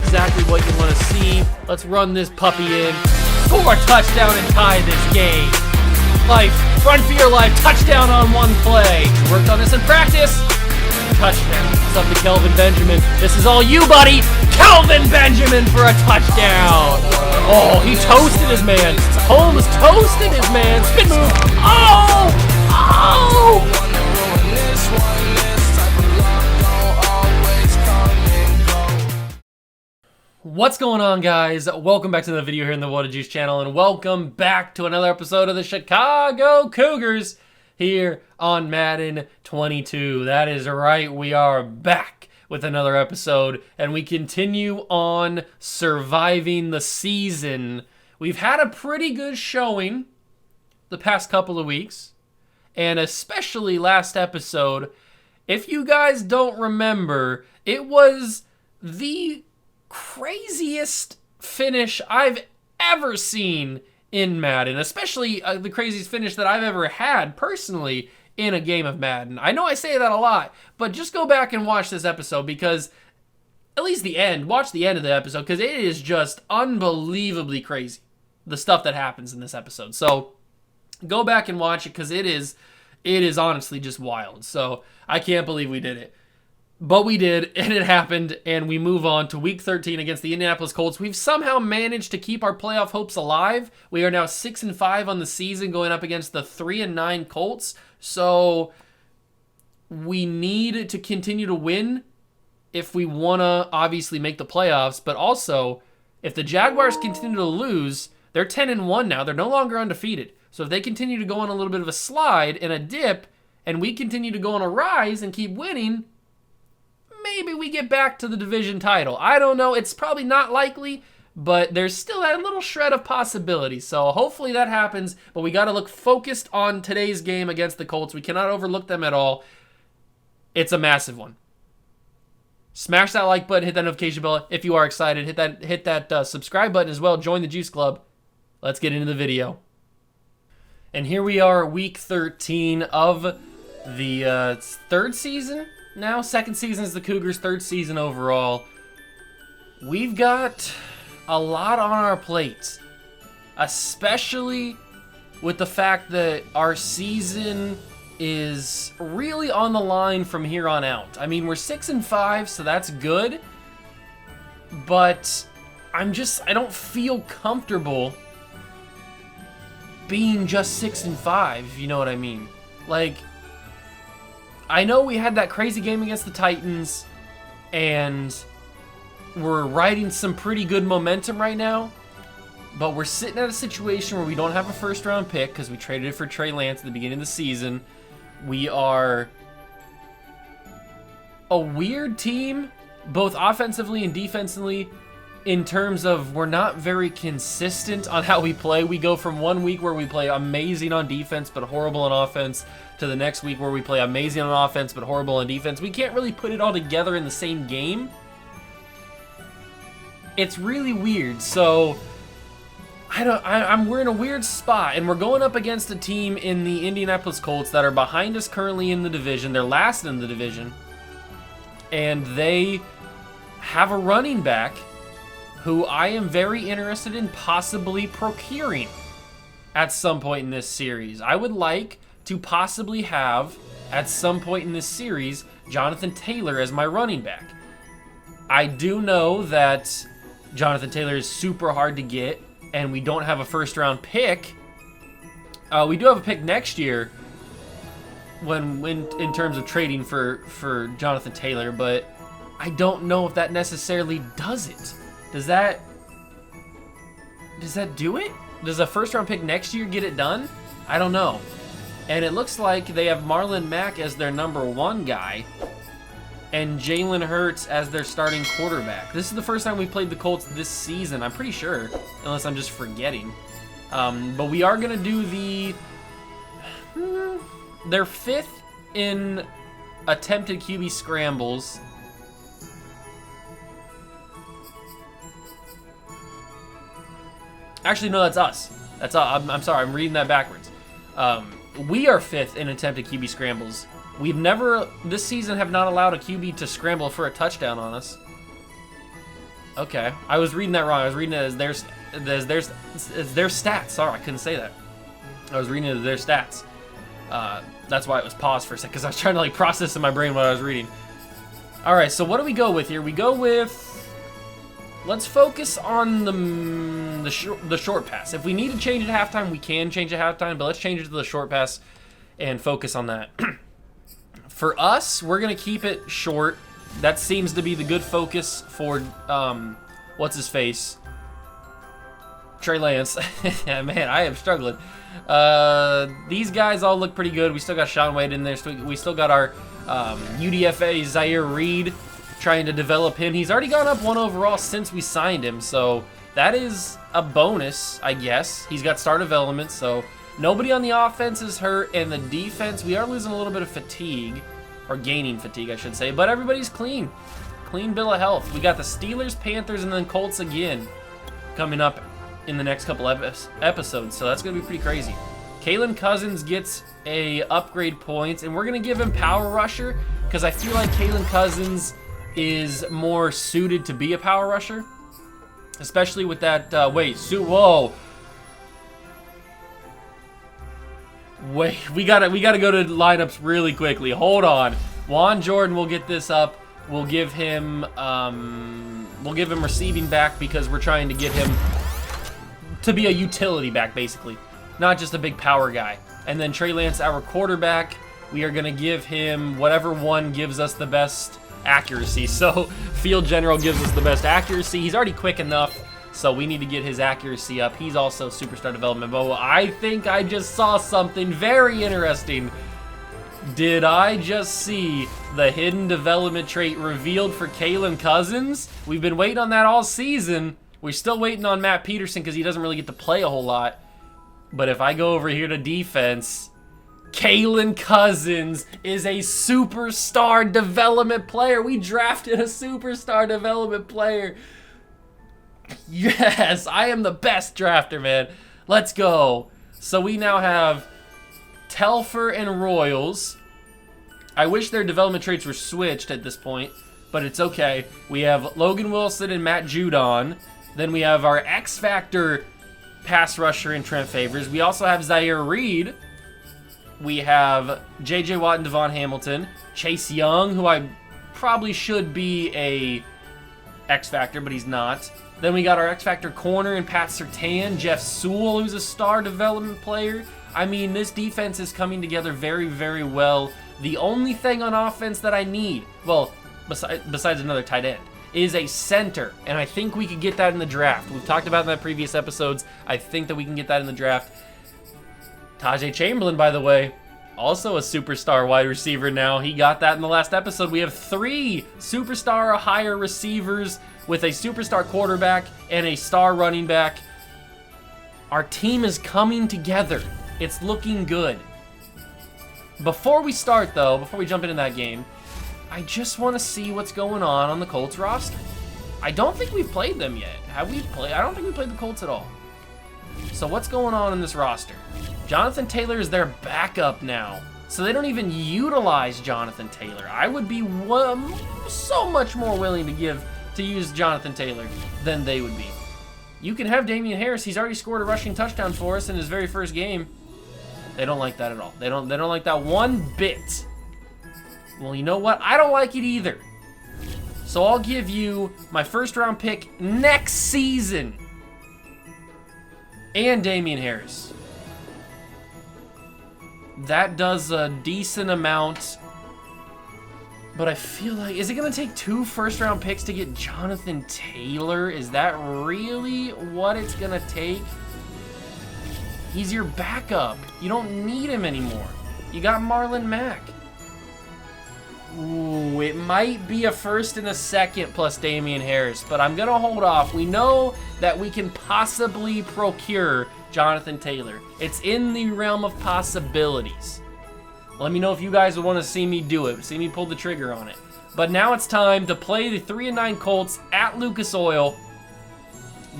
exactly what you want to see. Let's run this puppy in. Score a touchdown and tie this game. Life, run for your life, touchdown on one play. Worked on this in practice. Touchdown. It's up to Kelvin Benjamin. This is all you, buddy. Kelvin Benjamin for a touchdown. Oh, he toasted his man. Holmes toasted his man. Spin move. Oh! Oh! What's going on, guys? Welcome back to the video here in the What a Juice channel, and welcome back to another episode of the Chicago Cougars here on Madden 22. That is right, we are back with another episode, and we continue on surviving the season. We've had a pretty good showing the past couple of weeks, and especially last episode. If you guys don't remember, it was the craziest finish I've ever seen in Madden, especially the craziest finish that I've ever had personally in a game of Madden. I know I say that a lot, but just go back and watch this episode, because at least the end, watch the end of the episode, because it is just unbelievably crazy, the stuff that happens in this episode. So go back and watch it, because it is honestly just wild. So I can't believe we did it. But we did, and it happened, and we move on to Week 13 against the Indianapolis Colts. We've somehow managed to keep our playoff hopes alive. We are now 6-5 on the season, going up against the 3-9 Colts. So we need to continue to win if we want to obviously make the playoffs. But also, if the Jaguars continue to lose, they're 10-1 now. They're no longer undefeated. So if they continue to go on a little bit of a slide and a dip, and we continue to go on a rise and keep winning, maybe we get back to the division title. I don't know. It's probably not likely, but there's still that little shred of possibility. So hopefully that happens, but we got to look focused on today's game against the Colts. We cannot overlook them at all. It's a massive one. Smash that like button, hit that notification bell if you are excited. Hit that subscribe button as well. Join the Juice Club. Let's get into the video. And here we are, Week 13 of the third season. Now, second season is the Cougars' third season overall. We've got a lot on our plates, especially with the fact that our season is really on the line from here on out. I mean, we're 6-5, so that's good, but I don't feel comfortable being just 6-5, if you know what I mean. Like, I know we had that crazy game against the Titans, and we're riding some pretty good momentum right now, but we're sitting at a situation where we don't have a first-round pick because we traded it for Trey at the beginning of the season. We are a weird team, both offensively and defensively, in terms of we're not very consistent on how we play. We go from 1 week where we play amazing on defense but horrible on offense to the next week where we play amazing on offense but horrible on defense. We can't really put it all together in the same game. It's really weird. So we're in a weird spot, and we're going up against a team in the Indianapolis Colts that are behind us currently in the division. They're last in the division, and they have a running back who I am very interested in possibly procuring at some point in this series. I would like to possibly have, at some point in this series, Jonathan Taylor as my running back. I do know that Jonathan Taylor is super hard to get, and we don't have a first-round pick. We do have a pick next year when in terms of trading for Jonathan Taylor, but I don't know if that necessarily does it. Does that do it? Does a first-round pick next year get it done? I don't know. And it looks like they have Marlon Mack as their number 1 guy and Jalen Hurts as their starting quarterback. This is the first time we played the Colts this season, I'm pretty sure, unless I'm just forgetting. But we are going to do their 5th in attempted QB scrambles. Actually, no, that's us. I'm sorry, I'm reading that backwards. We are 5th in attempted QB scrambles. We've never, this season, have not allowed a QB to scramble for a touchdown on us. Okay, I was reading that wrong. I was reading it as their stats. Sorry, I couldn't say that. I was reading it as their stats. That's why it was paused for a second, because I was trying to like process in my brain what I was reading. All right, so what do we go with here? We go with, let's focus on the short pass. If we need to change it at halftime, we can change it at halftime, but let's change it to the short pass and focus on that. For us, we're gonna keep it short. That seems to be the good focus for what's his face, Trey Lance. Yeah, man, I am struggling. These guys all look pretty good. We still got Sean Wade in there. We still got our UDFA Zaire Reed, trying to develop him. He's already gone up 1 overall since we signed him, so that is a bonus, I guess. He's got star development, so nobody on the offense is hurt, and the defense, we are losing a little bit of fatigue, or gaining fatigue, I should say, but everybody's clean. Clean bill of health. We got the Steelers, Panthers, and then Colts again coming up in the next couple episodes, so that's going to be pretty crazy. Kaelin Cousins gets a upgrade points, and we're going to give him Power Rusher, because I feel like Kaelin Cousins is more suited to be a Power Rusher, especially with that, whoa. Wait, we gotta go to lineups really quickly. Hold on. Juan Jordan will get this up. We'll give him receiving back, because we're trying to get him to be a utility back, basically, not just a big power guy. And then Trey Lance, our quarterback, we are gonna give him whatever one gives us the best accuracy. So Field General gives us the best accuracy. He's already quick enough, so we need to get his accuracy up. He's also superstar development. But I think I just saw something very interesting. Did I just see the hidden development trait revealed for Kaelin Cousins? We've been waiting on that all season. We're still waiting on Matt Peterson because he doesn't really get to play a whole lot. But if I go over here to defense, Kaelin Cousins is a superstar development player. We drafted a superstar development player. Yes, I am the best drafter, man. Let's go. So we now have Telfer and Royals. I wish their development traits were switched at this point, but it's okay. We have Logan Wilson and Matt Judon. Then we have our X Factor pass rusher in Trent Favors. We also have Zaire Reed. We have J.J. Watt and Devon Hamilton. Chase Young, who I probably should be a X Factor, but he's not. Then we got our X Factor corner in Pat Surtain. Jeff Sewell, who's a star development player. I mean, this defense is coming together very, very well. The only thing on offense that I need, well, besides another tight end, is a center, and I think we could get that in the draft. We've talked about in the previous episodes. I think that we can get that in the draft. Tajay Chamberlain, by the way, also a superstar wide receiver now. He got that in the last episode. We have 3 superstar or higher receivers with a superstar quarterback and a star running back. Our team is coming together. It's looking good. Before we start, though, before we jump into that game, I just want to see what's going on the Colts roster. I don't think we've played them yet. Have we played? I don't think we played the Colts at all. So what's going on in this roster? Jonathan Taylor is their backup now, so they don't even utilize Jonathan Taylor. I would be so much more willing to use Jonathan Taylor than they would be. You can have Damian Harris. He's already scored a rushing touchdown for us in his very first game. They don't like that at all. They don't like that one bit. Well, you know what? I don't like it either. So I'll give you my first round pick next season and Damian Harris. That does a decent amount, but I feel like, is it going to take 2 first round picks to get Jonathan Taylor? Is that really what it's going to take? He's your backup. You don't need him anymore. You got Marlon Mack. Ooh, it might be a first and a second plus Damian Harris, but I'm going to hold off. We know that we can possibly procure Jonathan Taylor. It's in the realm of possibilities. Let me know if you guys would want to see me do it, see me pull the trigger on it. But now it's time to play the 3-9 Colts at Lucas Oil.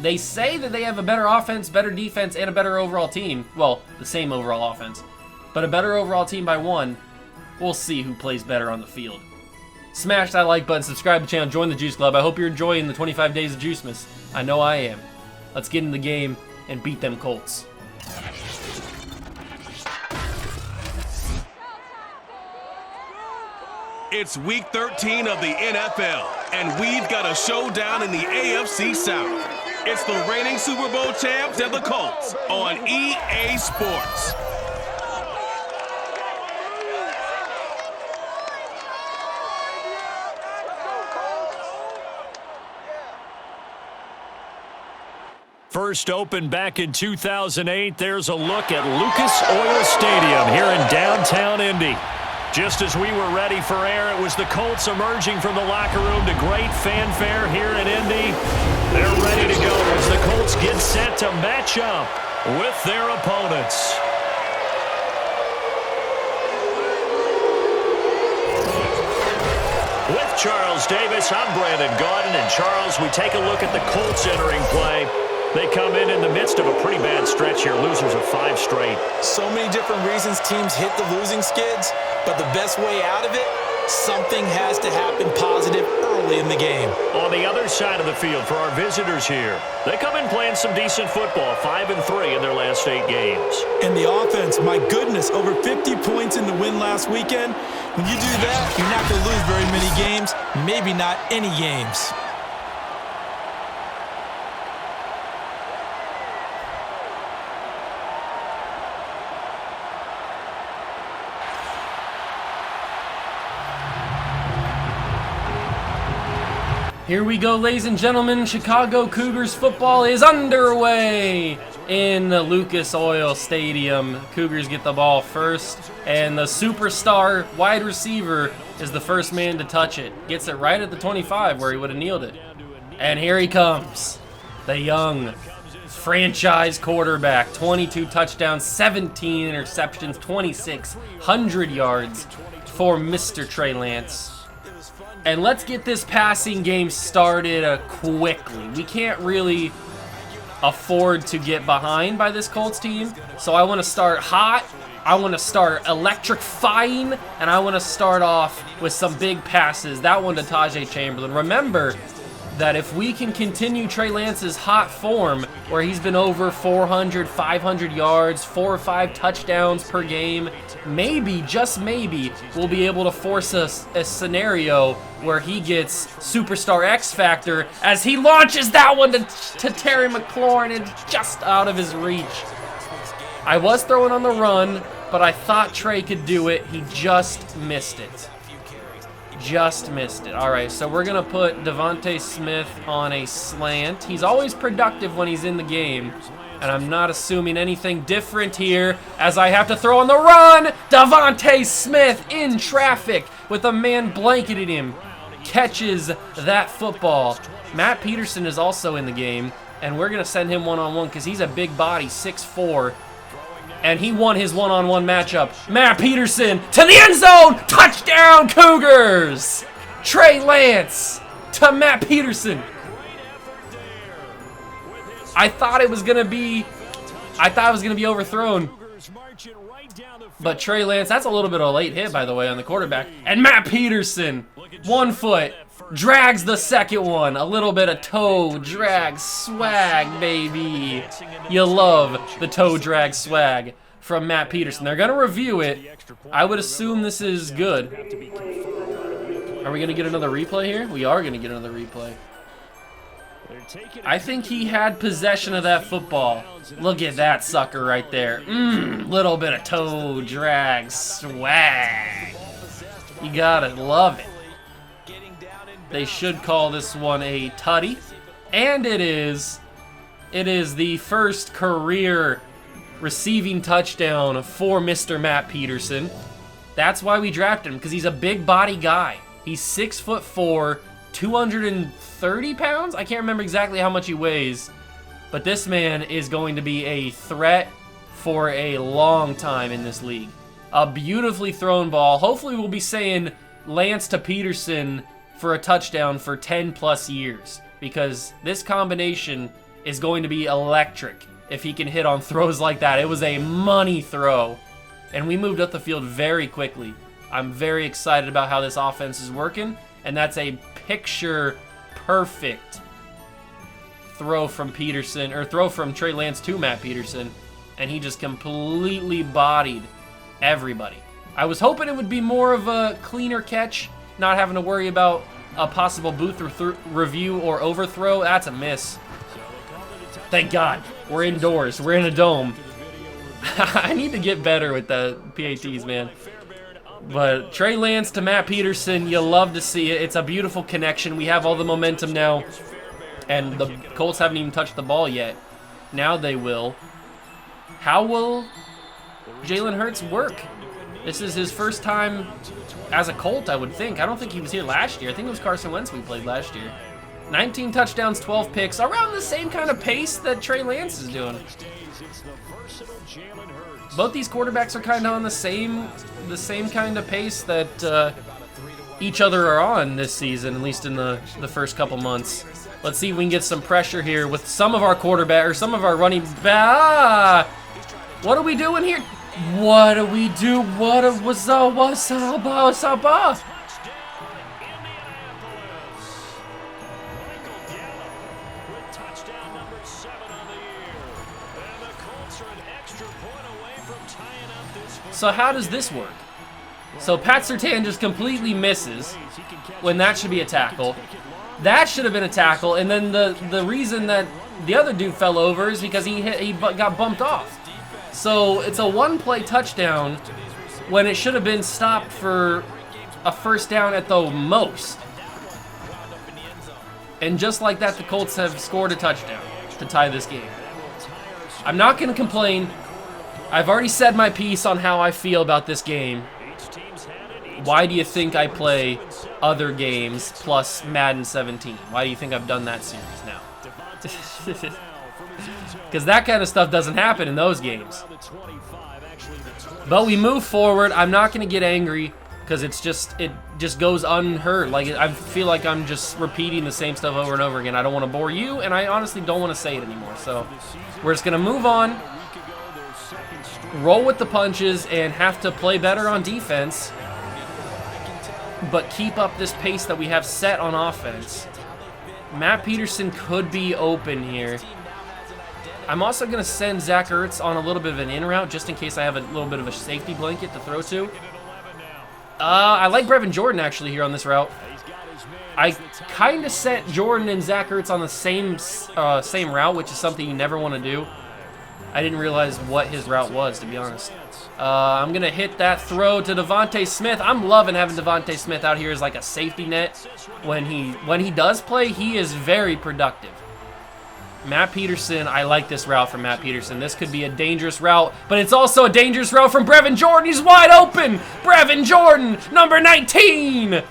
They say that they have a better offense, better defense, and a better overall team. Well, the same overall offense, but a better overall team by 1. We'll see who plays better on the field. Smash that like button, subscribe to the channel, join the Juice Club. I hope you're enjoying the 25 days of Juicemas. I know I am. Let's get in the game and beat them Colts. It's week 13 of the NFL, and we've got a showdown in the AFC South. It's the reigning Super Bowl champs and the Colts on EA Sports. First opened back in 2008, there's a look at Lucas Oil Stadium here in downtown Indy. Just as we were ready for air, it was the Colts emerging from the locker room to great fanfare here in Indy. They're ready to go as the Colts get set to match up with their opponents. With Charles Davis, I'm Brandon Gaudin, and Charles, we take a look at the Colts entering play. They come in the midst of a pretty bad stretch here, losers of 5 straight. So many different reasons teams hit the losing skids, but the best way out of it, something has to happen positive early in the game. On the other side of the field for our visitors here, they come in playing some decent football, 5-3 in their last 8 games. And the offense, my goodness, over 50 points in the win last weekend. When you do that, you're not going to lose very many games, maybe not any games. Here we go, ladies and gentlemen. Chicago Cougars football is underway in Lucas Oil Stadium. Cougars get the ball first, and the superstar wide receiver is the first man to touch it. Gets it right at the 25 where he would have kneeled it. And here he comes, the young franchise quarterback. 22 touchdowns, 17 interceptions, 2,600 yards for Mr. Trey Lance. And let's get this passing game started quickly. We can't really afford to get behind by this Colts team. So I want to start hot. I want to start electrifying. And I want to start off with some big passes. That one to Tajay Chamberlain. Remember that if we can continue Trey Lance's hot form, where he's been over 400, 500 yards, 4 or 5 touchdowns per game, maybe, just maybe, we'll be able to force a scenario where he gets Superstar X Factor as he launches that one to Terry McLaurin, and it's just out of his reach. I was throwing on the run, but I thought Trey could do it. He just missed it. Just missed it. All right, so we're going to put Devontae Smith on a slant. He's always productive when he's in the game, and I'm not assuming anything different here as I have to throw on the run. Devontae Smith in traffic with a man blanketing him. Catches that football. Matt Peterson is also in the game, and we're going to send him one-on-one because he's a big body, 6'4", and he won his one-on-one matchup. Matt Peterson to the end zone. Touchdown, Cougars! Trey Lance to Matt Peterson. I thought it was gonna be overthrown. But Trey Lance, that's a little bit of a late hit, by the way, on the quarterback. And Matt Peterson, 1 foot, drags the second one. A little bit of toe drag swag, baby. You love the toe drag swag from Matt Peterson. They're going to review it. I would assume this is good. Are we going to get another replay here? We are going to get another replay. I think he had possession of that football. Look at that sucker right there. Little bit of toe drag swag. You gotta love it. They should call this one a tutty. And it is the first career receiving touchdown for Mr. Matt Peterson. That's why we drafted him, because he's a big body guy. He's 6'4", 230 pounds? I can't remember exactly how much he weighs, but this man is going to be a threat for a long time in this league. A beautifully thrown ball. Hopefully we'll be saying Lance to Peterson for a touchdown for 10 plus years, because this combination is going to be electric if he can hit on throws like that. It was a money throw, and we moved up the field very quickly. I'm very excited about how this offense is working, And that's a picture perfect throw from Peterson, or throw from Trey Lance to Matt Peterson, and he just completely bodied everybody. I was hoping it would be more of a cleaner catch, not having to worry about a possible booth review or overthrow. That's a miss. Thank God. We're indoors. We're in a dome. I need to get better with the PATs, man. But Trey Lance to Matt Peterson, you love to see it. It's a beautiful connection. We have all the momentum now, and the Colts haven't even touched the ball yet. Now they will. How will Jalen Hurts work? This is his first time as a Colt, I would think. I don't think he was here last year. I think it was Carson Wentz we played last year. 19 touchdowns, 12 picks, around the same kind of pace that Trey Lance is doing. Both these quarterbacks are kind of on the same kind of pace that each other are on this season, at least in the first couple months. Let's see if we can get some pressure here with some of our quarterback, or some of our running back. What are we doing here? What do we do? What's up? So how does this work? So Pat Surtain just completely misses when that should be a tackle. That should have been a tackle, and then the reason that the other dude fell over is because he got bumped off. So it's a one-play touchdown when it should have been stopped for a first down at the most. And just like that, the Colts have scored a touchdown to tie this game. I'm not going to complain. I've already said my piece on how I feel about this game. Why do you think I play other games plus Madden 17? Why do you think I've done that series now? Because that kind of stuff doesn't happen in those games. But we move forward. I'm not going to get angry because it just goes unheard. Like, I feel like I'm just repeating the same stuff over and over again. I don't want to bore you, and I honestly don't want to say it anymore. So we're just going to move on, roll with the punches, and have to play better on defense, but keep up this pace that we have set on offense. Matt Peterson could be open here. I'm also going to send Zach Ertz on a little bit of an in route just in case I have a little bit of a safety blanket to throw to. I like Brevin Jordan actually here on this route. I kind of sent Jordan and Zach Ertz on the same route, which is something you never want to do. I didn't realize what his route was, to be honest. I'm going to hit that throw to Devontae Smith. I'm loving having Devontae Smith out here as like a safety net. When he does play, he is very productive. Matt Peterson, I like this route from Matt Peterson. This could be a dangerous route, but it's also a dangerous route from Brevin Jordan. He's wide open. Brevin Jordan, number 19.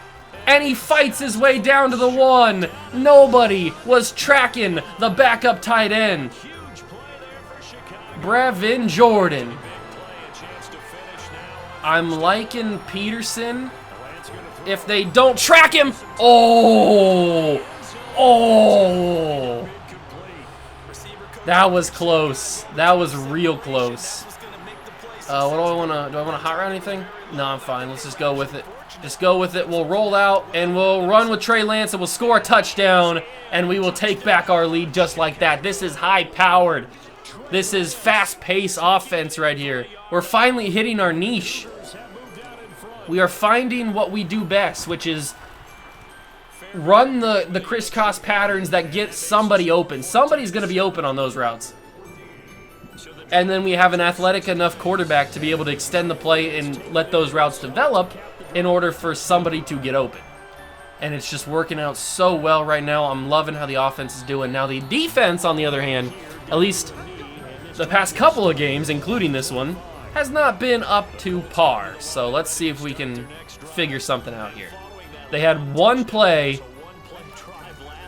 And he fights his way down to the 1. Nobody was tracking the backup tight end. Brevin Jordan. I'm liking Peterson. If they don't track him. Oh. That was close. That was real close. What do I want to... Do I want to hot route anything? No, I'm fine. Let's just go with it. Just go with it. We'll roll out, and we'll run with Trey Lance, and we'll score a touchdown, and we will take back our lead just like that. This is high-powered. This is fast-paced offense right here. We're finally hitting our niche. We are finding what we do best, which is run the crisscross patterns that get somebody open. Somebody's going to be open on those routes. And then we have an athletic enough quarterback to be able to extend the play and let those routes develop in order for somebody to get open. And it's just working out so well right now. I'm loving how the offense is doing. Now the defense, on the other hand, at least the past couple of games, including this one, has not been up to par. So let's see if we can figure something out here. They had one play,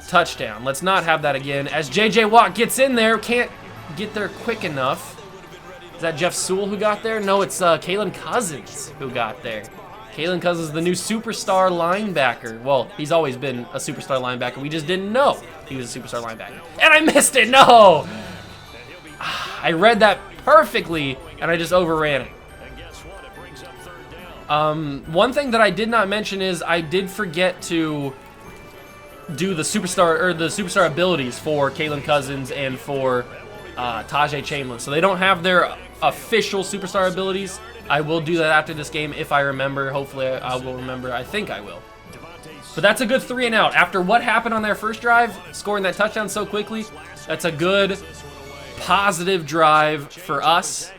touchdown. Let's not have that again. As J.J. Watt gets in there, can't get there quick enough. Is that Jeff Sewell who got there? No, it's Kaelin Cousins who got there. Kaelin Cousins is the new superstar linebacker. Well, he's always been a superstar linebacker. We just didn't know he was a superstar linebacker. And I missed it. No! I read that perfectly, and I just overran it. One thing that I did not mention is I did forget to do the superstar abilities for Kaelin Cousins and for Tajay Chamberlain. So they don't have their official superstar abilities. I will do that after this game if I remember. Hopefully I will remember. I think I will. But that's a good 3 and out. After what happened on their first drive, scoring that touchdown so quickly, that's a good positive drive for us.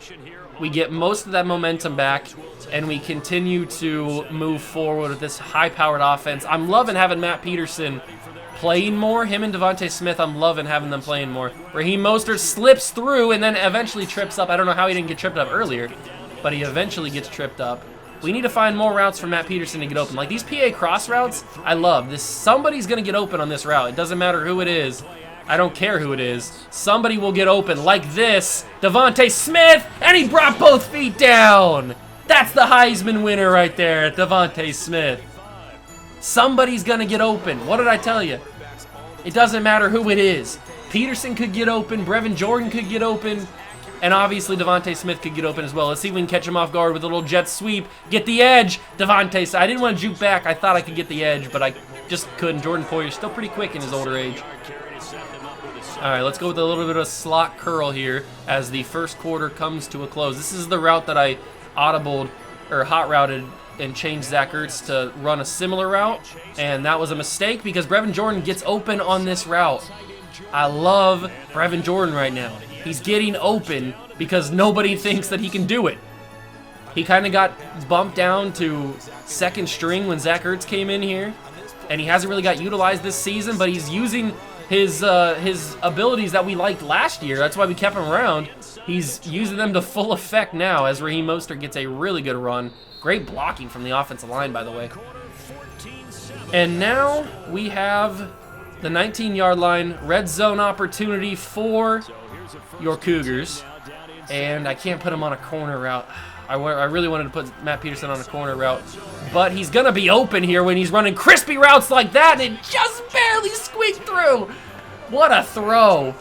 We get most of that momentum back, and we continue to move forward with this high-powered offense. I'm loving having Matt Peterson playing more. Him and Devontae Smith, I'm loving having them playing more. Raheem Mostert slips through and then eventually trips up. I don't know how he didn't get tripped up earlier, but he eventually gets tripped up. We need to find more routes for Matt Peterson to get open. Like these PA cross routes, I love this. Somebody's going to get open on this route. It doesn't matter who it is. I don't care who it is. Somebody will get open like this. Devontae Smith, and he brought both feet down. That's the Heisman winner right there, Devontae Smith. Somebody's going to get open. What did I tell you? It doesn't matter who it is. Peterson could get open. Brevin Jordan could get open. And obviously, Devontae Smith could get open as well. Let's see if we can catch him off guard with a little jet sweep. Get the edge. Devontae. I didn't want to juke back. I thought I could get the edge, but I just couldn't. Jordan Poyer's still pretty quick in his older age. All right, let's go with a little bit of slot curl here as the first quarter comes to a close. This is the route that I hot routed and changed Zach Ertz to run a similar route, and that was a mistake because Brevin Jordan gets open on this route. I love Brevin Jordan right now. He's getting open because nobody thinks that he can do it. He kind of got bumped down to second string when Zach Ertz came in here, and he hasn't really got utilized this season, but he's using his abilities that we liked last year. That's why we kept him around. He's using them to full effect now as Raheem Mostert gets a really good run. Great blocking from the offensive line, by the way. And now we have the 19-yard line, red zone opportunity for your Cougars. And I can't put him on a corner route. I really wanted to put Matt Peterson on a corner route, but he's going to be open here when he's running crispy routes like that, and it just barely squeaked through. What a throw.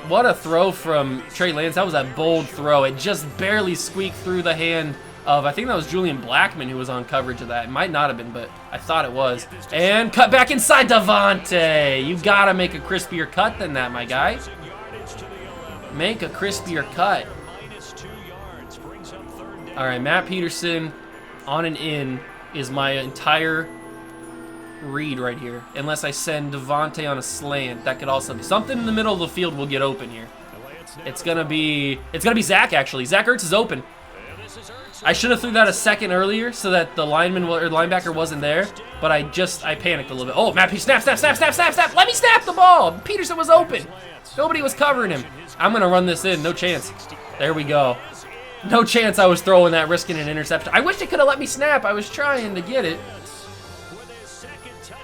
What a throw from Trey Lance. That was a bold throw. It just barely squeaked through the hand of, I think that was Julian Blackman who was on coverage of that. It might not have been, but I thought it was. And cut back inside Devontae. You got to make a crispier cut than that, my guy. Make a crispier cut. All right, Matt Peterson on and in is my entire read right here. Unless I send Devontae on a slant, that could also be something in the middle of the field will get open here. It's gonna be Zach actually. Zach Ertz is open. I should have threw that a second earlier so that the linebacker wasn't there, but I panicked a little bit. Oh, Matt Peterson, snap. Let me snap the ball. Peterson was open. Nobody was covering him. I'm gonna run this in, no chance. There we go. No chance I was throwing that, risking an interception. I wish it could have let me snap. I was trying to get it.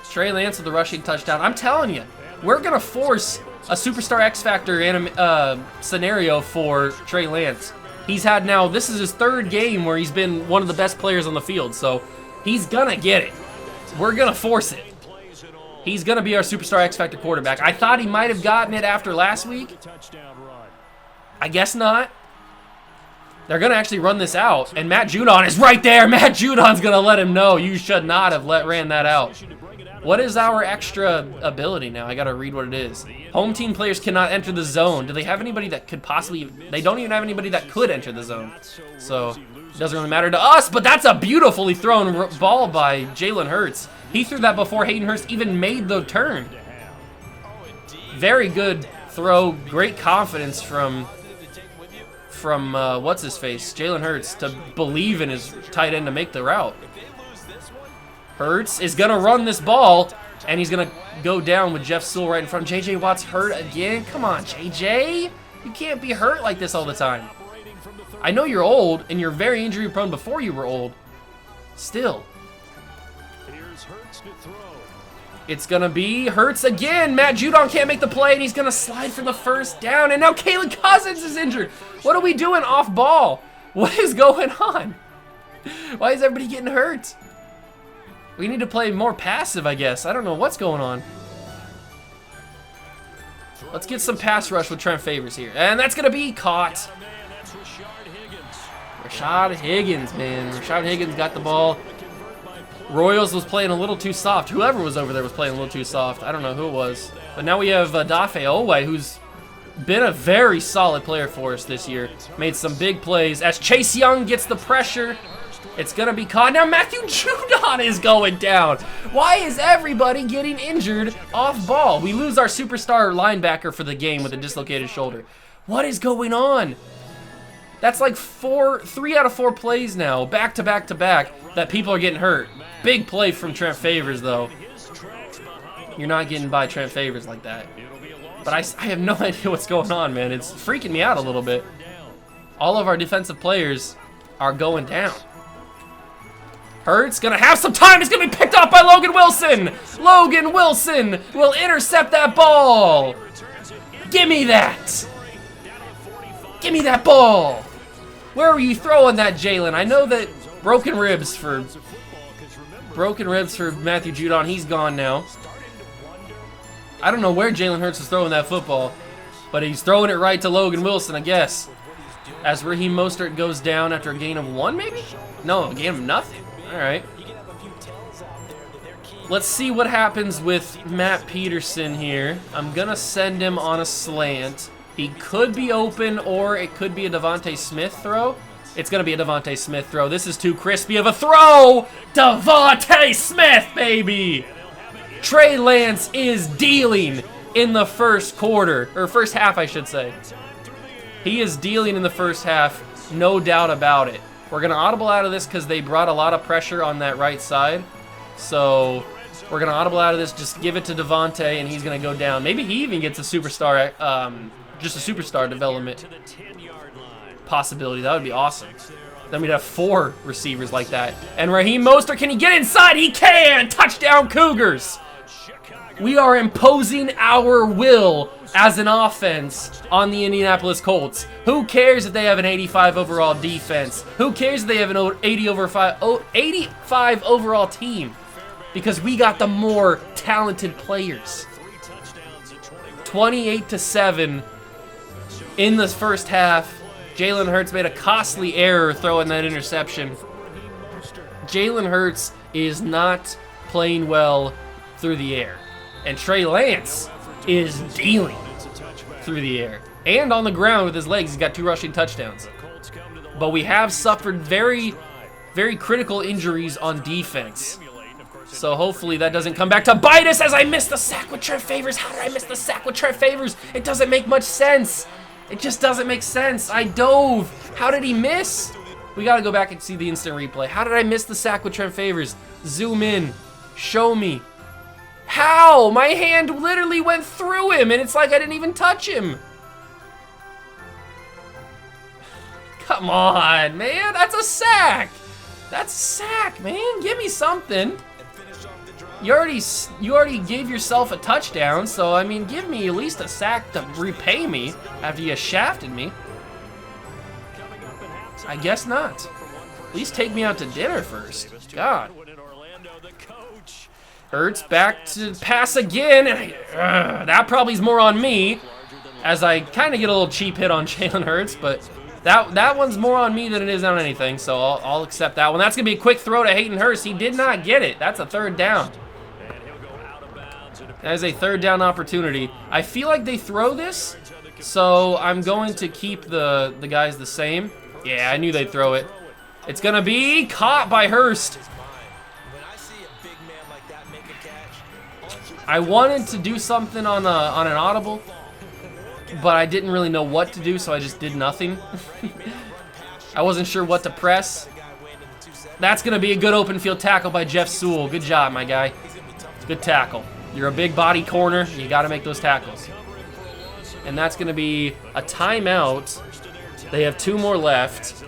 Trey Lance with the rushing touchdown. I'm telling you, we're going to force a superstar X Factor scenario for Trey Lance. He's had now, this is his third game where he's been one of the best players on the field, so he's going to get it. We're going to force it. He's going to be our superstar X Factor quarterback. I thought he might have gotten it after last week. I guess not. They're going to actually run this out, and Matt Judon is right there. Matt Judon's going to let him know you should not have ran that out. What is our extra ability now? I got to read what it is. Home team players cannot enter the zone. Do they have anybody that could possibly... They don't even have anybody that could enter the zone. So it doesn't really matter to us, but that's a beautifully thrown ball by Jalen Hurts. He threw that before Hayden Hurst even made the turn. Very good throw. Great confidence from what's-his-face, Jalen Hurts, to believe in his tight end to make the route. Hurts is going to run this ball, and he's going to go down with Jeff Sewell right in front. J.J. Watt's hurt again. Come on, J.J. You can't be hurt like this all the time. I know you're old, and you're very injury-prone before you were old. Still. It's going to be Hurts again. Matt Judon can't make the play, and he's going to slide for the first down. And now Kaelin Cousins is injured. What are we doing off ball? What is going on? Why is everybody getting hurt? We need to play more passive, I guess. I don't know what's going on. Let's get some pass rush with Trent Favors here. And that's going to be caught. Rashad Higgins, man. Rashad Higgins got the ball. Royals was playing a little too soft. Whoever was over there was playing a little too soft. I don't know who it was. But now we have Dafe Owe, who's been a very solid player for us this year. Made some big plays. As Chase Young gets the pressure, it's going to be caught. Now Matthew Judon is going down. Why is everybody getting injured off ball? We lose our superstar linebacker for the game with a dislocated shoulder. What is going on? That's like 3 out of 4 plays now, back to back to back, that people are getting hurt. Big play from Trent Favors, though. You're not getting by Trent Favors like that. But I have no idea what's going on, man. It's freaking me out a little bit. All of our defensive players are going down. Hurts gonna have some time. It's gonna be picked off by Logan Wilson. Logan Wilson will intercept that ball. Give me that. Give me that ball. Where are you throwing that, Jalen? I know that broken ribs for Matthew Judon. He's gone now. I don't know where Jalen Hurts is throwing that football, but he's throwing it right to Logan Wilson, I guess. As Raheem Mostert goes down after a gain of 1, maybe? No, a gain of nothing. All right. Let's see what happens with Matt Peterson here. I'm going to send him on a slant. He could be open, or it could be a Devontae Smith throw. It's going to be a Devontae Smith throw. This is too crispy of a throw. Devontae Smith, baby. Trey Lance is dealing in the first quarter, or first half, I should say. He is dealing in the first half, no doubt about it. We're going to audible out of this because they brought a lot of pressure on that right side. So we're going to audible out of this, just give it to Devontae, and he's going to go down. Maybe he even gets a superstar, just a superstar development possibility. That would be awesome. Then we'd have 4 receivers like that. And Raheem Mostert, can he get inside? He can! Touchdown Cougars! We are imposing our will as an offense on the Indianapolis Colts. Who cares if they have an 85 overall defense? Who cares if they have an 85 overall team? Because we got the more talented players. 28-7 in the first half. Jalen Hurts made a costly error throwing that interception. Jalen Hurts is not playing well through the air. And Trey Lance is dealing through the air. And on the ground with his legs, he's got 2 rushing touchdowns. But we have suffered very, very critical injuries on defense. So hopefully that doesn't come back to bite us as I missed the sack with Trent Favors. How did I miss the sack with Trent Favors? It doesn't make much sense. It just doesn't make sense. I dove. How did he miss? We got to go back and see the instant replay. How did I miss the sack with Trent Favors? Zoom in. Show me. How? My hand literally went through him, and it's like I didn't even touch him. Come on, man. That's a sack. That's a sack, man. Give me something. You already gave yourself a touchdown, so, I mean, give me at least a sack to repay me after you shafted me. I guess not. At least take me out to dinner first. God. Hurts back to pass again. That probably is more on me, as I kind of get a little cheap hit on Jalen Hurts, but that one's more on me than it is on anything, so I'll accept that one. That's going to be a quick throw to Hayden Hurst. He did not get it. That's a 3rd down. That is a 3rd down opportunity. I feel like they throw this, so I'm going to keep the guys the same. Yeah, I knew they'd throw it. It's going to be caught by Hurst. I wanted to do something on an audible, but I didn't really know what to do, so I just did nothing. I wasn't sure what to press. That's going to be a good open field tackle by Jeff Sewell. Good job, my guy. Good tackle. You're a big body corner. You got to make those tackles. And that's going to be a timeout. They have 2 more left.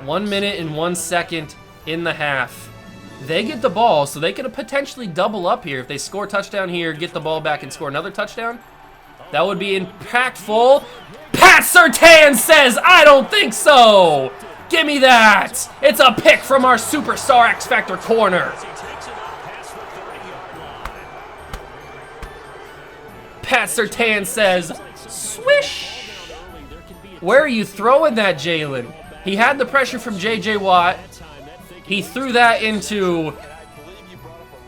1 minute and 1 second in the half. They get the ball, so they could potentially double up here. If they score a touchdown here, get the ball back and score another touchdown, that would be impactful. Pat Surtain says, I don't think so. Give me that. It's a pick from our superstar X Factor corner. Pat Surtain says, swish. Where are you throwing that, Jalen? He had the pressure from J.J. Watt. He threw that into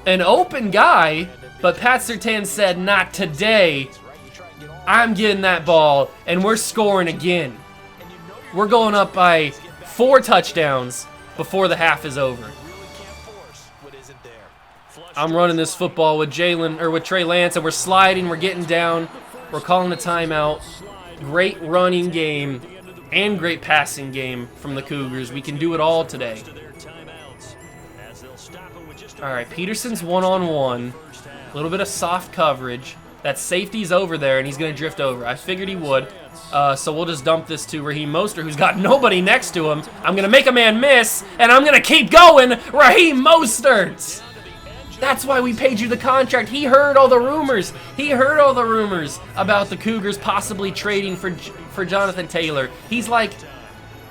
an open guy, but Pat Surtain said, not today. I'm getting that ball, and we're scoring again. We're going up by 4 touchdowns before the half is over. I'm running this football with Trey Lance, and we're sliding, we're getting down, we're calling a timeout. Great running game and great passing game from the Cougars. We can do it all today. All right, Peterson's one-on-one. A little bit of soft coverage. That safety's over there, and he's going to drift over. I figured he would. So we'll just dump this to Raheem Mostert, who's got nobody next to him. I'm going to make a man miss, and I'm going to keep going. Raheem Mostert! That's why we paid you the contract. He heard all the rumors. He heard all the rumors about the Cougars possibly trading for Jonathan Taylor. He's like,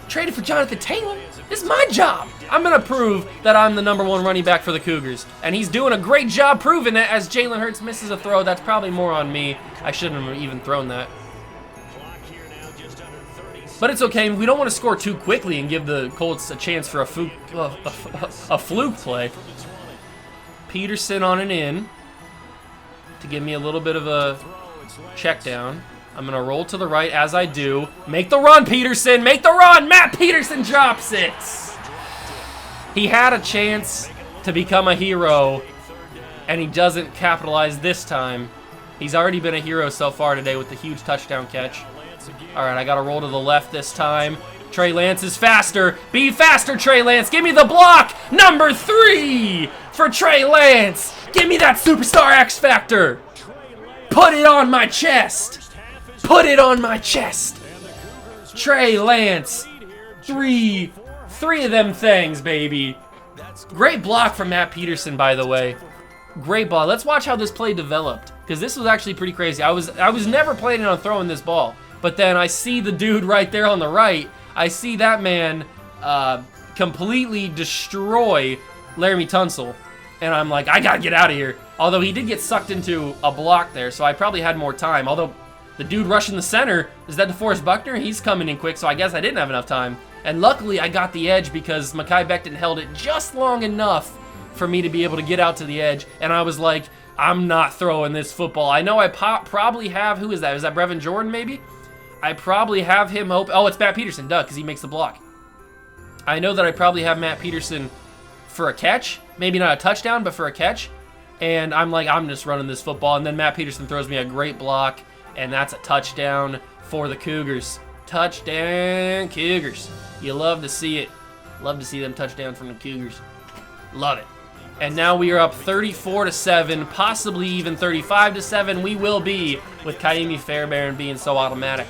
traded for Jonathan Taylor? This is my job. I'm going to prove that I'm the #1 running back for the Cougars. And he's doing a great job proving it as Jalen Hurts misses a throw. That's probably more on me. I shouldn't have even thrown that. But it's okay. We don't want to score too quickly and give the Colts a chance for a fluke play. Peterson on an in to give me a little bit of a check down. I'm going to roll to the right as I do. Make the run, Peterson. Make the run. Matt Peterson drops it. He had a chance to become a hero, and he doesn't capitalize this time. He's already been a hero so far today with the huge touchdown catch. All right, I got to roll to the left this time. Trey Lance is faster. Be faster, Trey Lance. Give me the block. Number 3 for Trey Lance. Give me that superstar X Factor. Put it on my chest. Put it on my chest. Trey Lance. Three of them things, baby. Great block from Matt Peterson, by the way. Great ball. Let's watch how this play developed, because this was actually pretty crazy. I was never planning on throwing this ball, but then I see the dude right there on the right. I see that man completely destroy Laramie Tunsil, and I'm like, I gotta get out of here. Although he did get sucked into a block there, so I probably had more time. Although the dude rushing the center, is that DeForest Buckner? He's coming in quick, so I guess I didn't have enough time. And luckily, I got the edge because Mekhi Becton held it just long enough for me to be able to get out to the edge. And I was like, I'm not throwing this football. I know I probably have, who is that? Is that Brevin Jordan, maybe? I probably have him open. Oh, it's Matt Peterson, duh, because he makes the block. I know that I probably have Matt Peterson for a catch. Maybe not a touchdown, but for a catch. And I'm like, I'm just running this football. And then Matt Peterson throws me a great block, and that's a touchdown for the Cougars. Touchdown, Cougars. You love to see it. Love to see them touchdown from the Cougars. Love it. And now we are up 34-7, possibly even 35-7. We will be with Kaimi Fairbairn being so automatic.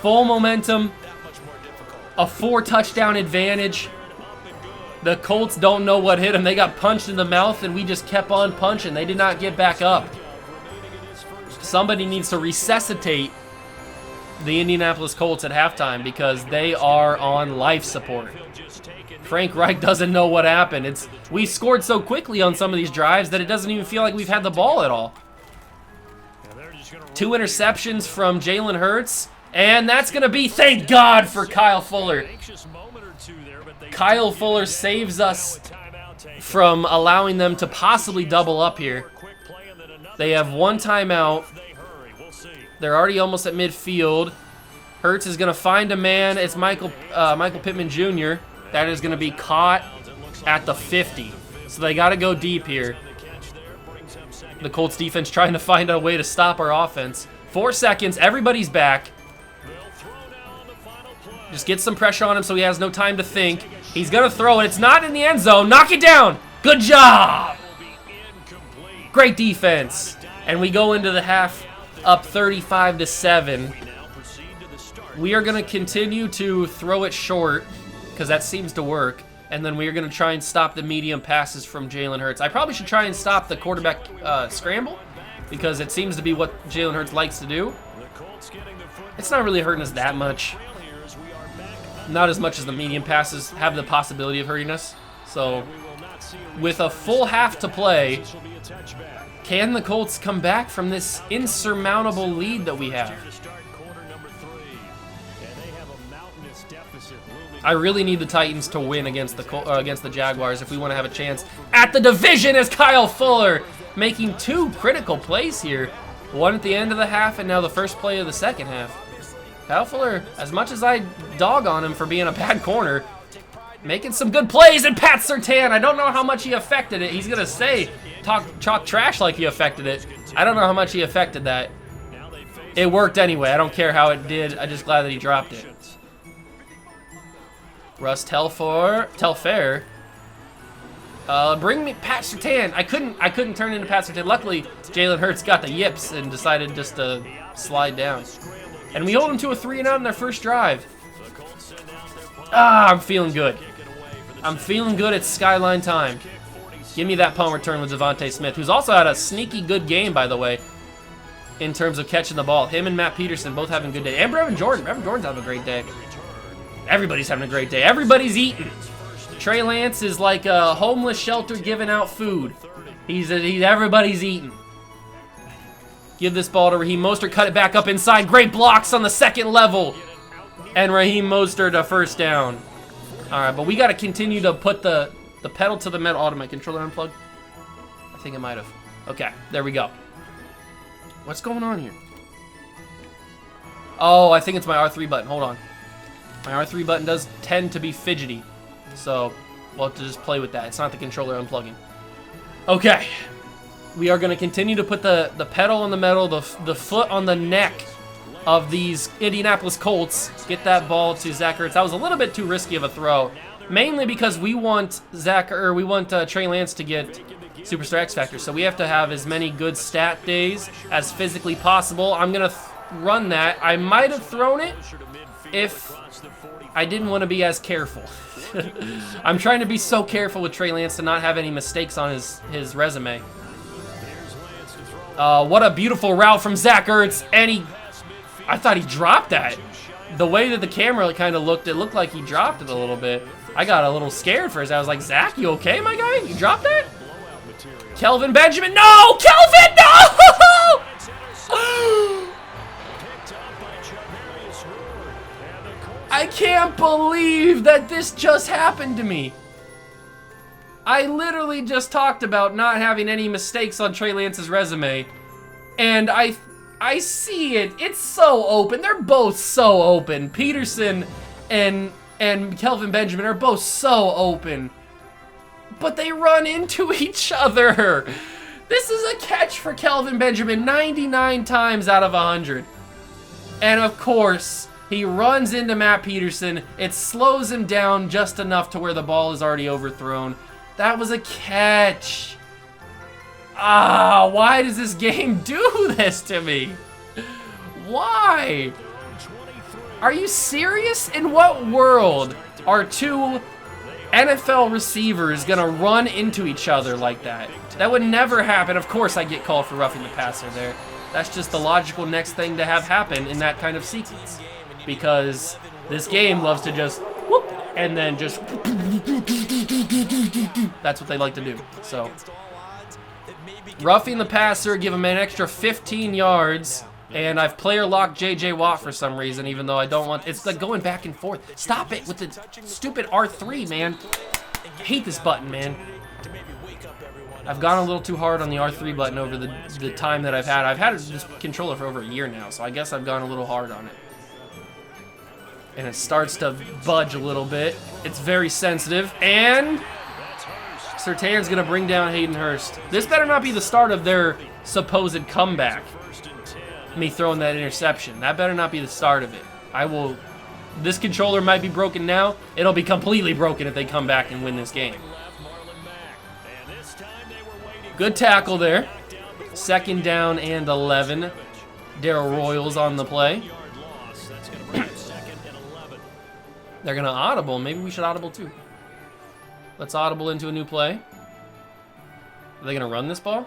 Full momentum, a 4-touchdown advantage. The Colts don't know what hit them. They got punched in the mouth, and we just kept on punching. They did not get back up. Somebody needs to resuscitate the Indianapolis Colts at halftime because they are on life support. Frank Reich doesn't know what happened. We scored so quickly on some of these drives that it doesn't even feel like we've had the ball at all. 2 interceptions from Jalen Hurts, and that's going to be, thank God for Kyle Fuller. Kyle Fuller saves us from allowing them to possibly double up here. They have 1 timeout. They're already almost at midfield. Hurts is going to find a man. It's Michael Pittman Jr. That is going to be caught at the 50. So they got to go deep here. The Colts defense trying to find a way to stop our offense. 4 seconds. Everybody's back. Just get some pressure on him so he has no time to think. He's going to throw it. It's not in the end zone. Knock it down. Good job. Great defense. And we go into the half up 35-7. We are going to continue to throw it short because that seems to work. And then we are going to try and stop the medium passes from Jalen Hurts. I probably should try and stop the quarterback scramble because it seems to be what Jalen Hurts likes to do. It's not really hurting us that much. Not as much as the medium passes have the possibility of hurting us. So with a full half to play, can the Colts come back from this insurmountable lead that we have? I really need the Titans to win against the Jaguars if we want to have a chance at the division, as Kyle Fuller making 2 critical plays here. One at the end of the half and now the first play of the second half. Kyle Fuller, as much as I dog on him for being a bad corner, making some good plays. And Pat Surtain, I don't know how much he affected it. He's going to say, talk trash like he affected it. I don't know how much he affected that. It worked anyway. I don't care how it did. I'm just glad that he dropped it. Russ Telfair. Bring me Pat Surtain. I couldn't turn into Pat Surtain. Luckily, Jalen Hurts got the yips and decided just to slide down. And we hold them to a 3-and-out in their first drive. I'm feeling good. I'm feeling good. It's Skyline time. Give me that punt return with Devontae Smith, who's also had a sneaky good game, by the way, in terms of catching the ball. Him and Matt Peterson both having a good day. And Brevin Jordan. Brevin Jordan's having a great day. Everybody's having a great day. Everybody's eating. Trey Lance is like a homeless shelter giving out food. Everybody's eating. Give this ball to Raheem Mostert. Cut it back up inside. Great blocks on the second level. And Raheem Mostert a first down. All right, but we got to continue to put the pedal to the metal. Oh, did my controller unplug? I think it might have. Okay, there we go. What's going on here? Oh, I think it's my R3 button. Hold on. My R3 button does tend to be fidgety. So we'll have to just play with that. It's not the controller unplugging. Okay. We are going to continue to put the pedal on the metal, the foot on the neck of these Indianapolis Colts. Get that ball to Zach Ertz. That was a little bit too risky of a throw, mainly because we want Trey Lance to get Superstar X Factor. So we have to have as many good stat days as physically possible. I'm going to run that. I might have thrown it if I didn't want to be as careful. I'm trying to be so careful with Trey Lance to not have any mistakes on his resume. What a beautiful route from Zach Ertz, and I thought he dropped that. The way that the camera kind of looked, it looked like he dropped it a little bit. I got a little scared for a second. I was like, Zach, you okay, my guy? You dropped that? Kelvin Benjamin, no! Kelvin, no! I can't believe that this just happened to me. I literally just talked about not having any mistakes on Trey Lance's resume, and I see it. It's so open. They're both so open. Peterson and Kelvin Benjamin are both so open, but they run into each other. This is a catch for Kelvin Benjamin 99 times out of 100. And of course, he runs into Matt Peterson. It slows him down just enough to where the ball is already overthrown. That was a catch. Why does this game do this to me? Why? Are you serious? In what world are two NFL receivers gonna run into each other like that? That would never happen. Of course I get called for roughing the passer there. That's just the logical next thing to have happen in that kind of sequence. Because this game loves to just whoop and then just that's what they like to do. So roughing the passer, give him an extra 15 yards, and I've player locked JJ Watt for some reason, even though I don't want. It's like going back and forth. Stop it with the stupid R3, man. I hate this button, man. I've gone a little too hard on the R3 button over the time that I've had. I've had this controller for over a year now, so I guess I've gone a little hard on it. And it starts to budge a little bit. It's very sensitive. And Surtain's going to bring down Hayden Hurst. This better not be the start of their supposed comeback. Me throwing that interception. That better not be the start of it. This controller might be broken now. It'll be completely broken if they come back and win this game. Good tackle there. 2nd down and 11. Darrell Royals on the play. They're going to audible. Maybe we should audible too. Let's audible into a new play. Are they going to run this ball?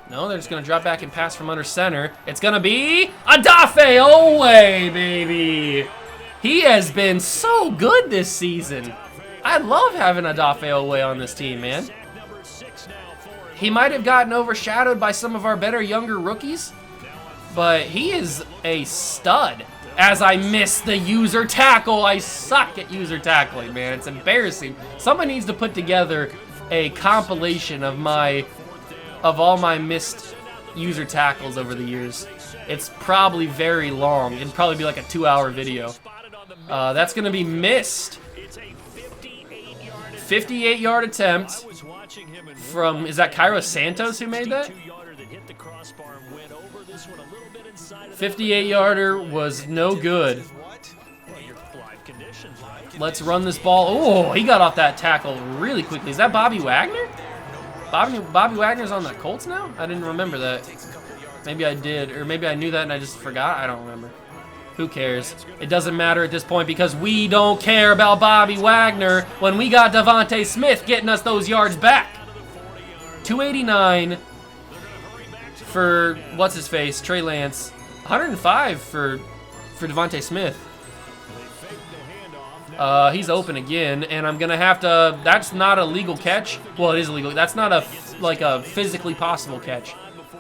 No, they're just going to drop back and pass from under center. It's going to be Odafe Oweh, baby. He has been so good this season. I love having Odafe Oweh on this team, man. He might have gotten overshadowed by some of our better younger rookies, but he is a stud. as I miss the user tackle. I suck at user tackling, man. It's embarrassing. Someone needs to put together a compilation of all my missed user tackles over the years. It's probably very long. It'd probably be like a 2-hour video. That's going to be missed. 58-yard attempt from, is that Cairo Santos who made that? 58-yarder was no good. Let's run this ball. Oh, he got off that tackle really quickly. Is that Bobby Wagner? Bobby Wagner's on the Colts now? I didn't remember that. Maybe I did, or maybe I knew that and I just forgot. I don't remember. Who cares? It doesn't matter at this point because we don't care about Bobby Wagner when we got Devontae Smith getting us those yards back. 289 for, what's his face, Trey Lance. 105 for Devontae Smith. He's open again, and I'm gonna have to. That's not a legal catch. Well, it is illegal. That's not a physically possible catch,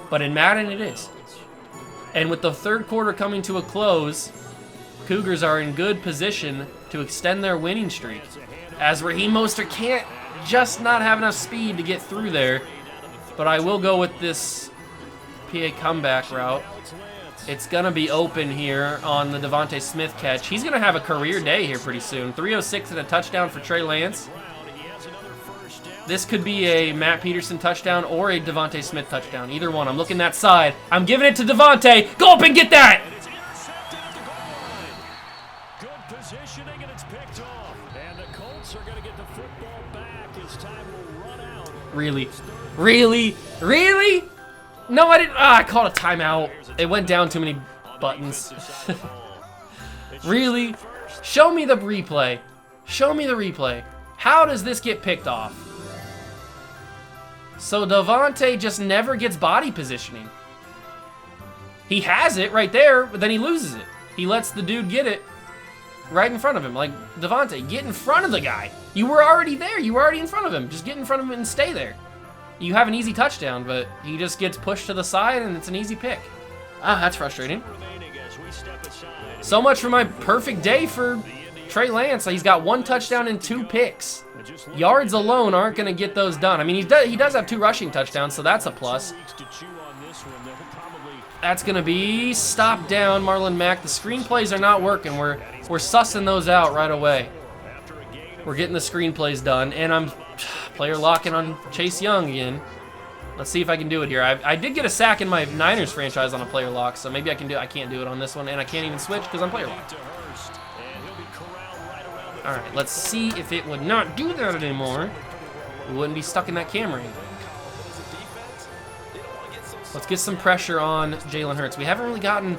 but in Madden it is. And with the third quarter coming to a close, Cougars are in good position to extend their winning streak, as Raheem Mostert can't just not have enough speed to get through there. But I will go with this PA comeback route. It's going to be open here on the Devontae Smith catch. He's going to have a career day here pretty soon. 306 and a touchdown for Trey Lance. This could be a Matt Peterson touchdown or a Devontae Smith touchdown. Either one. I'm looking that side. I'm giving it to Devontae. Go up and get that! Good positioning, and it's picked off. And the Colts are going to get the football back as time will run out. Really? Really? Really? No, I didn't. I called a timeout. It went down too many buttons. Really? Show me the replay. Show me the replay. How does this get picked off? So Devontae just never gets body positioning. He has it right there, but then he loses it. He lets the dude get it right in front of him. Like, Devontae, get in front of the guy. You were already there. You were already in front of him. Just get in front of him and stay there. You have an easy touchdown, but he just gets pushed to the side and it's an easy pick. Ah, that's frustrating. So much for my perfect day for Trey Lance. He's got 1 touchdown and 2 picks. Yards alone aren't going to get those done. I mean, he does have 2 rushing touchdowns, so that's a plus. That's going to be stopped down, Marlon Mack. The screenplays are not working. We're sussing those out right away. We're getting the screenplays done, and I'm player locking on Chase Young again. Let's see if I can do it here. I did get a sack in my Niners franchise on a player lock, so maybe I can do it. I can't do it on this one, and I can't even switch because I'm player locked. All right, let's see if it would not do that anymore. We wouldn't be stuck in that camera angle. Let's get some pressure on Jalen Hurts. We haven't really gotten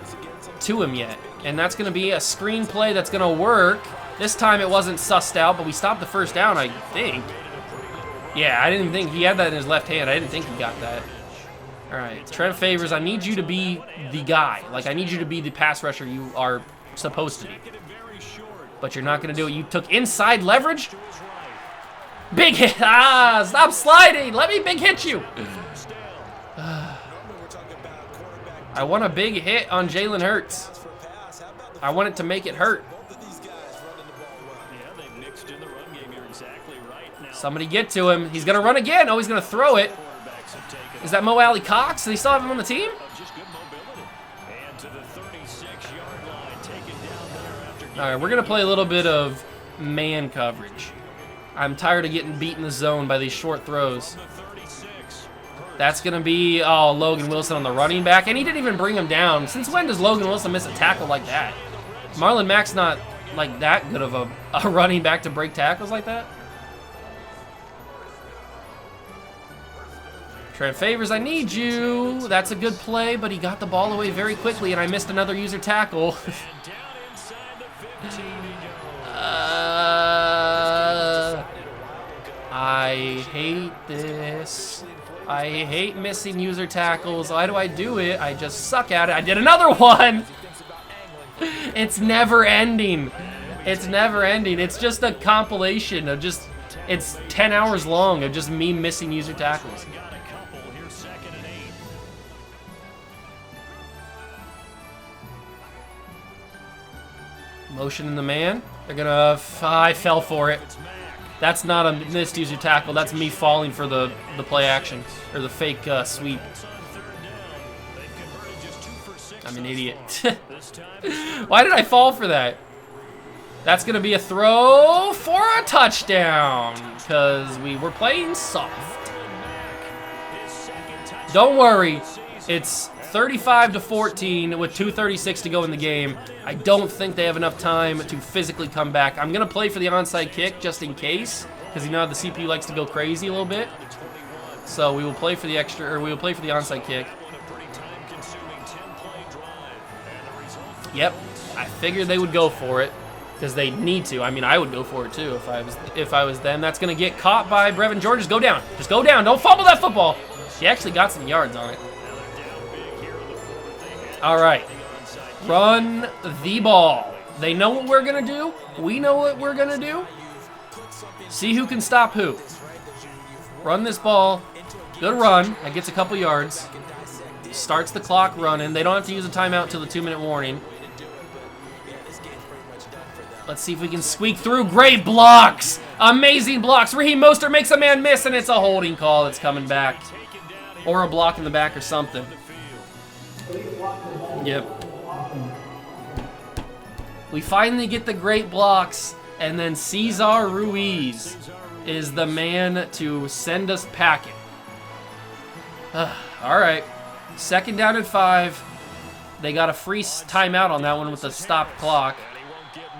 to him yet, and that's going to be a screen play that's going to work. This time it wasn't sussed out, but we stopped the first down, I think. Yeah, I didn't think he had that in his left hand. I didn't think he got that. All right, Trent Favors, I need you to be the guy. Like, I need you to be the pass rusher you are supposed to be. But you're not going to do it. You took inside leverage. Big hit. Ah, stop sliding. Let me big hit you. I want a big hit on Jalen Hurts. I want it to make it hurt. Somebody get to him. He's going to run again. Oh, he's going to throw it. Is that Mo Alley Cox? Do they still have him on the team? All right, we're going to play a little bit of man coverage. I'm tired of getting beat in the zone by these short throws. That's going to be, oh, Logan Wilson on the running back. And he didn't even bring him down. Since when does Logan Wilson miss a tackle like that? Marlon Mack's not like that good of a running back to break tackles like that. Trent Favors, I need you. That's a good play, but he got the ball away very quickly, and I missed another user tackle. I hate this. I hate missing user tackles. Why do I do it? I just suck at it. I did another one. It's never ending. It's never ending. It's just a compilation of just, it's 10 hours long of just me missing user tackles. Motion in the man. They're gonna. I fell for it. That's not a missed user tackle. That's me falling for the play action or the fake sweep. I'm an idiot. Why did I fall for that? That's gonna be a throw for a touchdown because we were playing soft. Don't worry, it's 35-14 with 2:36 to go in the game. I don't think they have enough time to physically come back. I'm gonna play for the onside kick just in case, because you know how the CPU likes to go crazy a little bit. So we will play for the onside kick. Yep, I figured they would go for it because they need to. I mean, I would go for it too if I was them. That's gonna get caught by Brevin Jordan. Just go down. Just go down. Don't fumble that football. He actually got some yards on it. All right, run the ball. They know what we're gonna do. We know what we're gonna do. See who can stop who. Run this ball. Good run. That gets a couple yards. Starts the clock running. They don't have to use a timeout until the 2-minute warning. Let's see if we can squeak through. Great blocks. Amazing blocks. Raheem Mostert makes a man miss, and it's a holding call that's coming back. Or a block in the back or something. Yep. We finally get the great blocks, and then Cesar Ruiz is the man to send us packing. All right. 2nd down and 5. They got a free timeout on that one with the stop clock.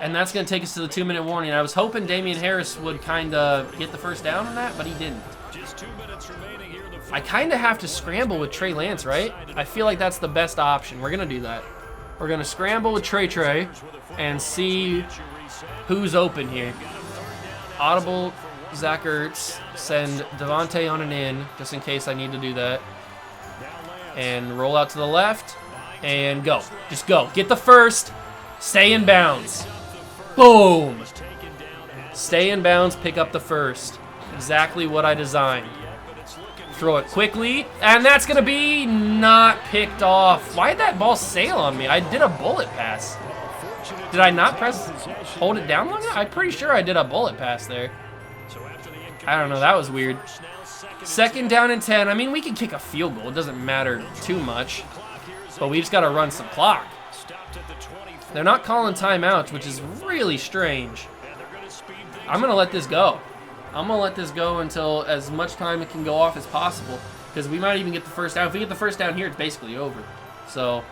And that's going to take us to the 2-minute warning. I was hoping Damian Harris would kind of get the first down on that, but he didn't. I kind of have to scramble with Trey Lance, right? I feel like that's the best option. We're going to do that. We're going to scramble with Trey and see who's open here. Audible, Zach Ertz, send Devontae on an in, just in case I need to do that. And roll out to the left, and go. Just go. Get the first. Stay in bounds. Boom. Stay in bounds, pick up the first. Exactly what I designed. Throw it quickly, and that's going to be not picked off. Why did that ball sail on me? I did a bullet pass. Did I not hold it down long enough? I'm pretty sure I did a bullet pass there. I don't know. That was weird. 2nd down and 10. I mean, we can kick a field goal. It doesn't matter too much. But we just got to run some clock. They're not calling timeouts, which is really strange. I'm going to let this go. I'm going to let this go until as much time it can go off as possible. Because we might even get the first down. If we get the first down here, it's basically over. So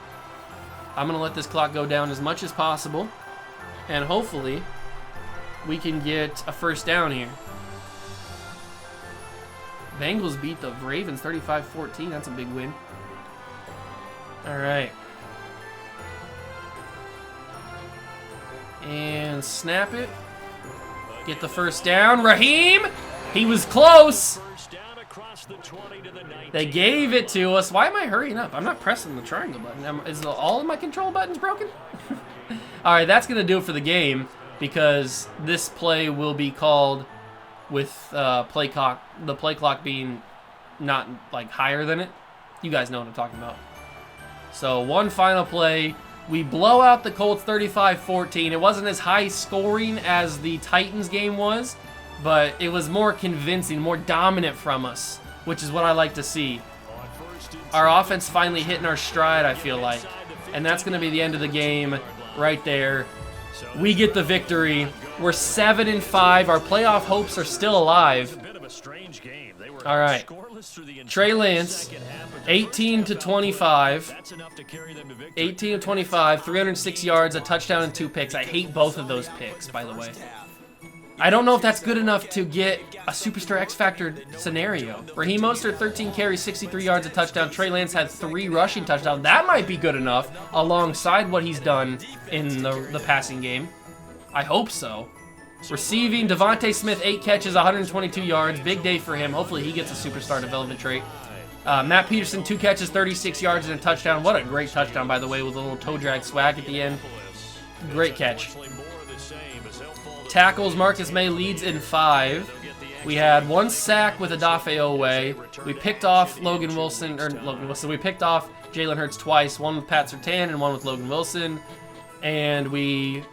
I'm going to let this clock go down as much as possible. And hopefully we can get a first down here. Bengals beat the Ravens 35-14. That's a big win. All right. And snap it. Get the first down. Raheem! He was close. They gave it to us. Why am I hurrying up? I'm not pressing the triangle button. Is all of my control buttons broken? All right, that's going to do it for the game because this play will be called with the play clock being not like higher than it. You guys know what I'm talking about. So one final play. We blow out the Colts 35-14. It wasn't as high scoring as the Titans game was, but it was more convincing, more dominant from us, which is what I like to see. Our offense finally hitting our stride, I feel like. And that's going to be the end of the game right there. We get the victory. We're 7-5. Our playoff hopes are still alive. All right. Trey Lance, 18-25. 18-25, 306 yards, a touchdown, and 2 picks. I hate both of those picks, by the way. I don't know if that's good enough to get a Superstar X Factor scenario. Raheem Mostert, 13 carries, 63 yards, a touchdown. Trey Lance had 3 rushing touchdowns. That might be good enough alongside what he's done in the passing game. I hope so. Receiving, Devontae Smith, 8 catches, 122 yards. Big day for him. Hopefully he gets a superstar development trait. Matt Peterson, 2 catches, 36 yards, and a touchdown. What a great touchdown, by the way, with a little toe drag swag at the end. Great catch. Tackles, Marcus May leads in 5. We had 1 sack with Odafe Oweh. We picked off we picked off Jalen Hurts twice, one with Pat Surtain and one with Logan Wilson. And we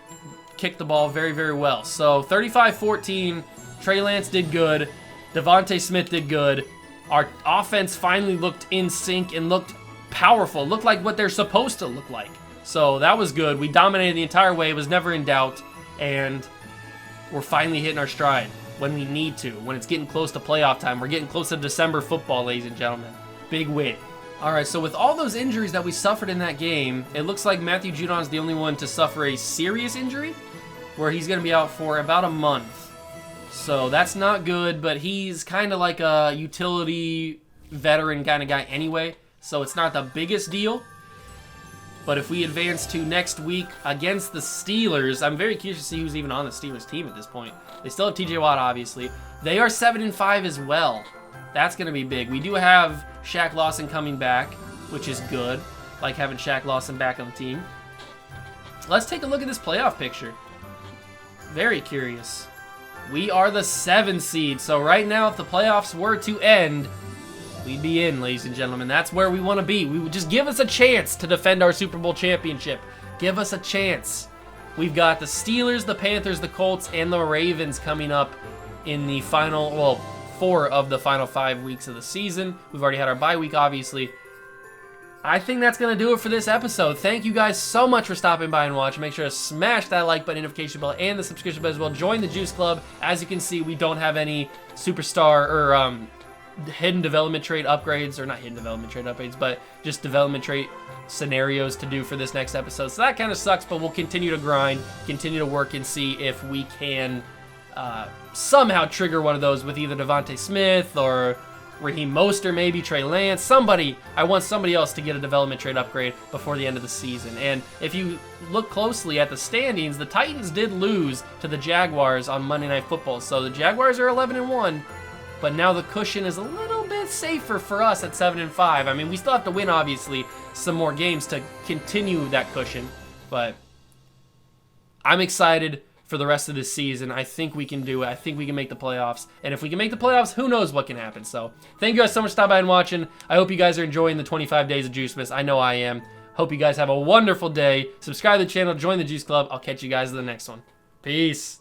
kicked the ball very, very well. So 35-14, Trey Lance did good. Devontae Smith did good. Our offense finally looked in sync and looked powerful. Looked like what they're supposed to look like. So that was good. We dominated the entire way. It was never in doubt. And we're finally hitting our stride when we need to. When it's getting close to playoff time. We're getting close to December football, ladies and gentlemen. Big win. All right, so with all those injuries that we suffered in that game, it looks like Matthew Judon's the only one to suffer a serious injury, where he's going to be out for about a month. So that's not good, but he's kind of like a utility veteran kind of guy anyway, so it's not the biggest deal. But if we advance to next week against the Steelers, I'm very curious to see who's even on the Steelers team at this point. They still have TJ Watt, obviously. They are 7-5 as well. That's going to be big. We do have Shaq Lawson coming back, which is good. Like having Shaq Lawson back on the team. Let's take a look at this playoff picture. Very curious. We are the 7 seed. So right now, if the playoffs were to end, we'd be in, ladies and gentlemen. That's where we want to be. We would just give us a chance to defend our Super Bowl championship. Give us a chance. We've got the Steelers, the Panthers, the Colts, and the Ravens coming up in the final, well, 4 of the final 5 weeks of the season. We've already had our bye week, obviously. I think that's going to do it for this episode. Thank you guys so much for stopping by and watching. Make sure to smash that like button, notification bell, and the subscription bell as well. Join the Juice Club. As you can see, we don't have any superstar or hidden development trait upgrades, or not hidden development trait upgrades, but just development trait scenarios to do for this next episode. So that kind of sucks, but we'll continue to grind, continue to work, and see if we can somehow trigger one of those with either Devontae Smith or Raheem Mostert, maybe Trey Lance. Somebody, I want somebody else to get a development trade upgrade before the end of the season. And if you look closely at the standings, the Titans did lose to the Jaguars on Monday Night Football. So the Jaguars are 11-1, but now the cushion is a little bit safer for us at 7-5. I mean, we still have to win, obviously, some more games to continue that cushion, but I'm excited for the rest of this season. I think we can do it. I think we can make the playoffs. And if we can make the playoffs, who knows what can happen. So thank you guys so much for stopping by and watching. I hope you guys are enjoying the 25 days of Juicemas. I know I am. Hope you guys have a wonderful day. Subscribe to the channel. Join the Juice Club. I'll catch you guys in the next one. Peace.